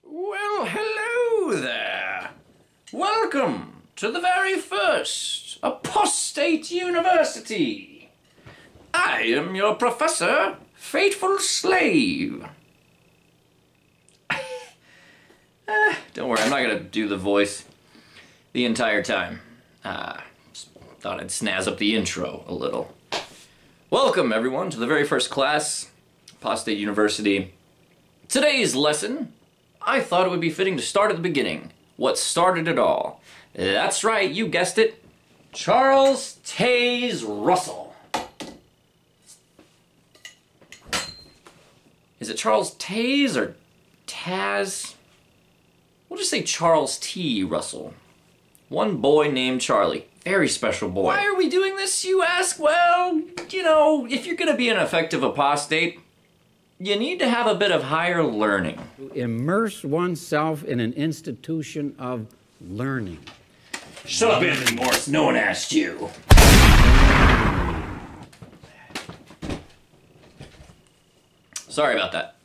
Well, hello there. Welcome to the very first Apostate University. I am your professor, faithful slave. Don't worry, I'm not going to do the voice the entire time. Just thought I'd snazz up the intro a little. Welcome, everyone, to the very first class, Apostate University. Today's lesson, I thought it would be fitting to start at the beginning. What started it all? That's right, you guessed it. Charles Taze Russell. Is it Charles Taze or Taz? We'll just say Charles T. Russell. One boy named Charlie. Very special boy. Why are we doing this, you ask? Well, you know, if you're going to be an effective apostate, you need to have a bit of higher learning. Immerse oneself in an institution of learning. Shut up, Anthony Morris. No one asked you. Sorry about that.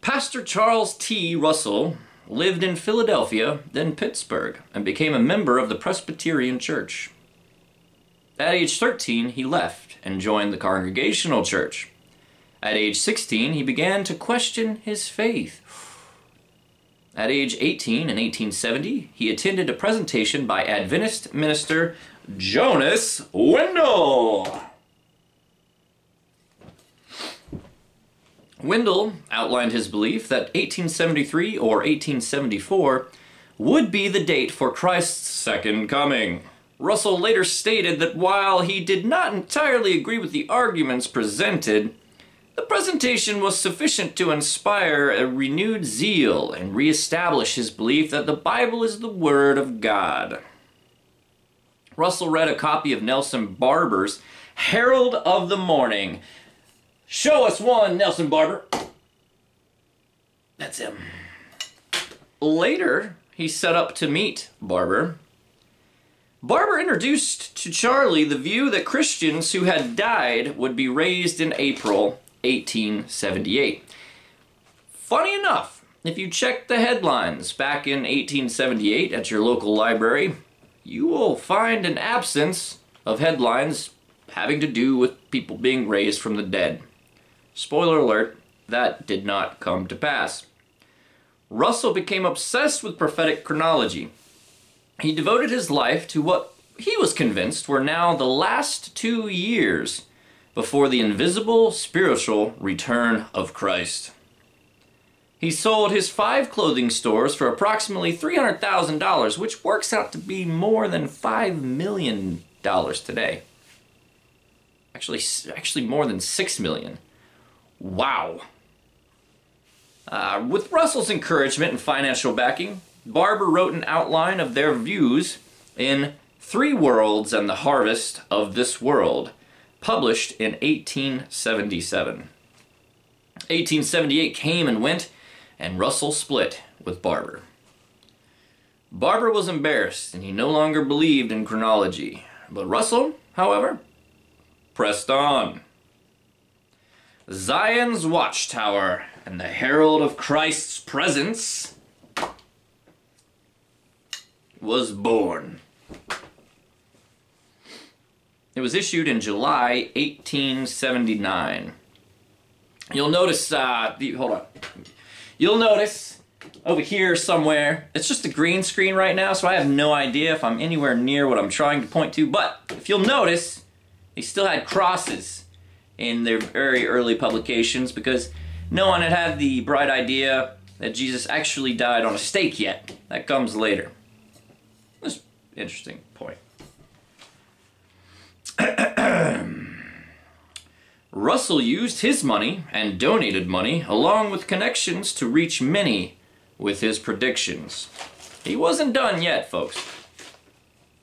Pastor Charles T. Russell lived in Philadelphia, then Pittsburgh, and became a member of the Presbyterian Church. At age 13, he left and joined the Congregational Church. At age 16, he began to question his faith. At age 18, in 1870, he attended a presentation by Adventist minister Jonas Wendell. Wendell outlined his belief that 1873 or 1874 would be the date for Christ's second coming. Russell later stated that while he did not entirely agree with the arguments presented, the presentation was sufficient to inspire a renewed zeal and reestablish his belief that the Bible is the Word of God. Russell read a copy of Nelson Barber's Herald of the Morning. Show us one, Nelson Barber. That's him. Later, he set up to meet Barber. Barber introduced to Charlie the view that Christians who had died would be raised in April 1878. Funny enough, if you check the headlines back in 1878 at your local library, you will find an absence of headlines having to do with people being raised from the dead. Spoiler alert, that did not come to pass. Russell became obsessed with prophetic chronology. He devoted his life to what he was convinced were now the last 2 years before the invisible spiritual return of Christ. He sold his 5 clothing stores for approximately $300,000, which works out to be more than $5 million today. Actually more than $6 million. Wow. With Russell's encouragement and financial backing, Barber wrote an outline of their views in 3 Worlds and the Harvest of This World, published in 1877. 1878 came and went, and Russell split with Barber. Barber was embarrassed, and he no longer believed in chronology. But Russell, however, pressed on. Zion's Watchtower and the Herald of Christ's Presence was born. It was issued in July 1879. You'll notice, hold on. You'll notice over here somewhere, it's just a green screen right now, so I have no idea if I'm anywhere near what I'm trying to point to, but if you'll notice, they still had crosses in their very early publications because no one had had the bright idea that Jesus actually died on a stake yet. That comes later. That's an interesting point. Russell used his money and donated money along with connections to reach many with his predictions. He wasn't done yet, folks.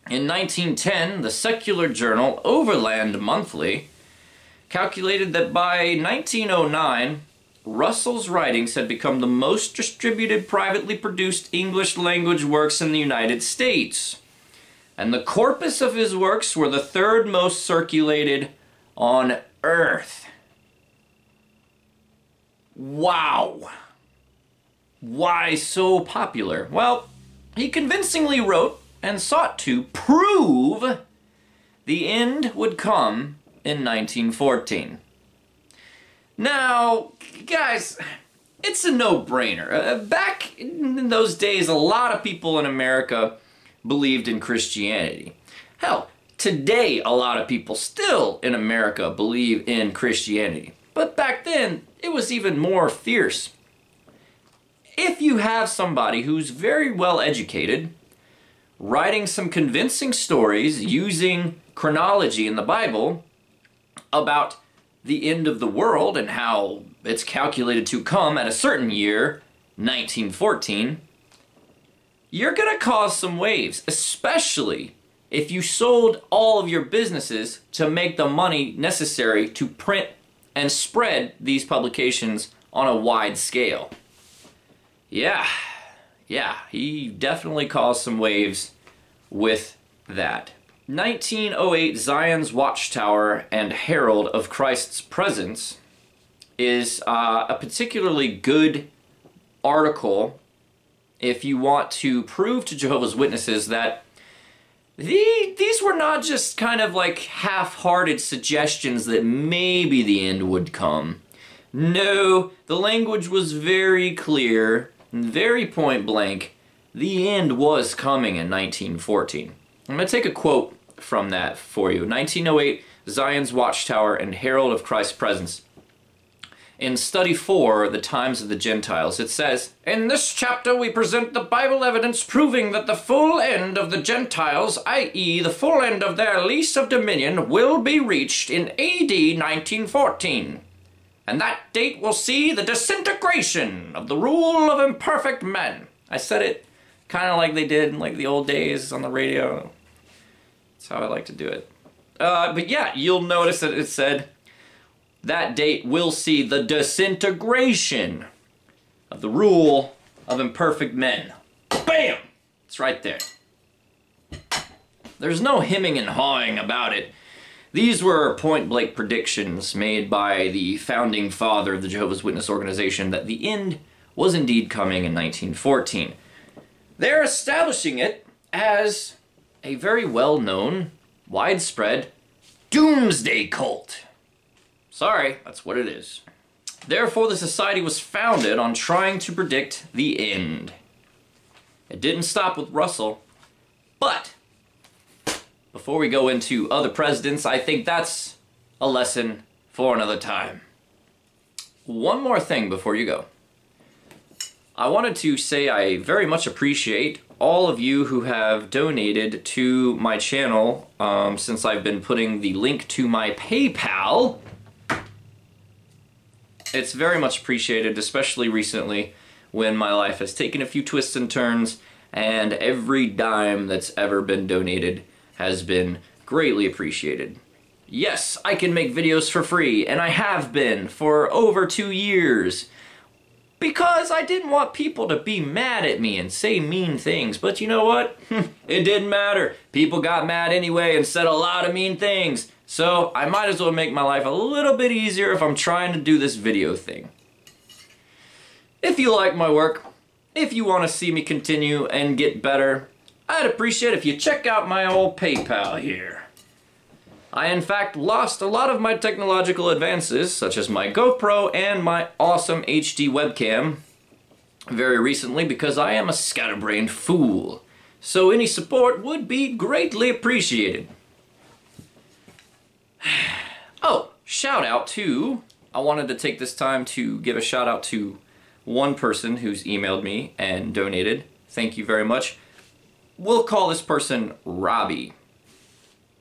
In 1910, the secular journal Overland Monthly calculated that by 1909, Russell's writings had become the most distributed privately produced English language works in the United States. And the corpus of his works were the 3rd most circulated on Earth. Wow. Why so popular? Well, he convincingly wrote and sought to prove the end would come in 1914. Now, guys, it's a no-brainer. Back in those days, a lot of people in America believed in Christianity. Hell, today a lot of people still in America believe in Christianity. But back then, it was even more fierce. If you have somebody who's very well educated, writing some convincing stories using chronology in the Bible about the end of the world and how it's calculated to come at a certain year, 1914, you're going to cause some waves, especially if you sold all of your businesses to make the money necessary to print and spread these publications on a wide scale. Yeah, he definitely caused some waves with that. 1908 Zion's Watchtower and Herald of Christ's Presence is a particularly good article if you want to prove to Jehovah's Witnesses that these were not just kind of like half-hearted suggestions that maybe the end would come. No, the language was very clear, very point blank. The end was coming in 1914. I'm going to take a quote from that for you. 1908, Zion's Watchtower and Herald of Christ's Presence. In Study 4, The Times of the Gentiles, it says, "In this chapter we present the Bible evidence proving that the full end of the Gentiles, i.e. the full end of their lease of dominion, will be reached in AD 1914. And that date will see the disintegration of the rule of imperfect men." I said it kind of like they did in like the old days on the radio. That's how I like to do it. But yeah, you'll notice that it said, that date will see the disintegration of the rule of imperfect men. Bam! It's right there. There's no hemming and hawing about it. These were point-blank predictions made by the founding father of the Jehovah's Witness organization that the end was indeed coming in 1914. They're establishing it as a very well-known, widespread doomsday cult. Sorry, that's what it is. Therefore, the society was founded on trying to predict the end. It didn't stop with Russell, but before we go into other presidents, I think that's a lesson for another time. One more thing before you go. I wanted to say I very much appreciate all of you who have donated to my channel since I've been putting the link to my PayPal. It's very much appreciated, especially recently when my life has taken a few twists and turns, and every dime that's ever been donated has been greatly appreciated. Yes, I can make videos for free, and I have been for over 2 years. Because I didn't want people to be mad at me and say mean things. But you know what? It didn't matter. People got mad anyway and said a lot of mean things. So I might as well make my life a little bit easier if I'm trying to do this video thing. If you like my work, if you want to see me continue and get better, I'd appreciate if you check out my old PayPal here. I in fact lost a lot of my technological advances, such as my GoPro and my awesome HD webcam, very recently because I am a scatterbrained fool. So any support would be greatly appreciated. Oh, shout out to, I wanted to take this time to give a shout out to one person who's emailed me and donated. Thank you very much. We'll call this person Robbie.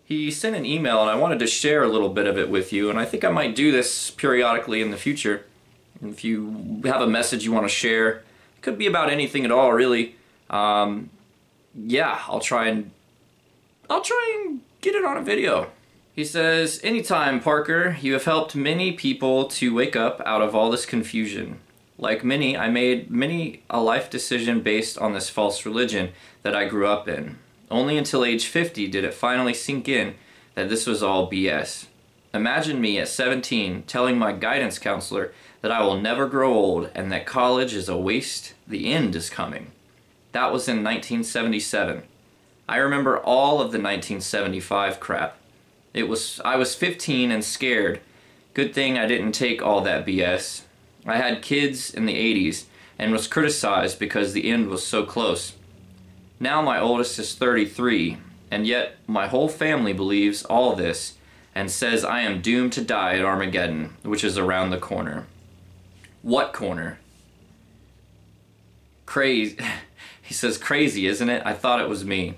He sent an email and I wanted to share a little bit of it with you, and I think I might do this periodically in the future. If you have a message you want to share, it could be about anything at all really. Yeah, I'll try and get it on a video. He says, "Anytime, Parker, you have helped many people to wake up out of all this confusion. Like many, I made a life decision based on this false religion that I grew up in. Only until age 50 did it finally sink in that this was all BS. Imagine me at 17 telling my guidance counselor that I will never grow old and that college is a waste. The end is coming. That was in 1977. I remember all of the 1975 crap. I was 15 and scared. Good thing I didn't take all that BS. I had kids in the 80s and was criticized because the end was so close. Now my oldest is 33, and yet my whole family believes all this and says I am doomed to die at Armageddon, which is around the corner. What corner? Crazy. He says, crazy, isn't it? I thought it was me.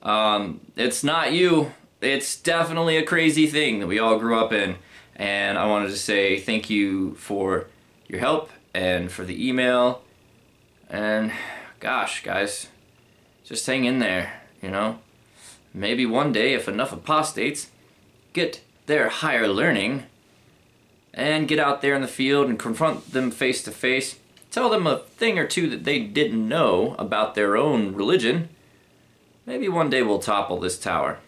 It's not you. It's definitely a crazy thing that we all grew up in. And I wanted to say thank you for your help and for the email. And gosh, guys, just hang in there, you know? Maybe one day, if enough apostates get their higher learning and get out there in the field and confront them face to face, tell them a thing or two that they didn't know about their own religion, maybe one day we'll topple this tower.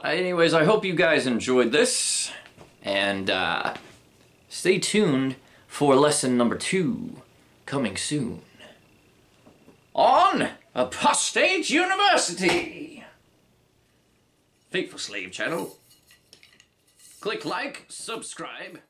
Anyways, I hope you guys enjoyed this, and stay tuned for lesson number 2 coming soon on Apostate University. Faithful Slave channel. Click like, subscribe.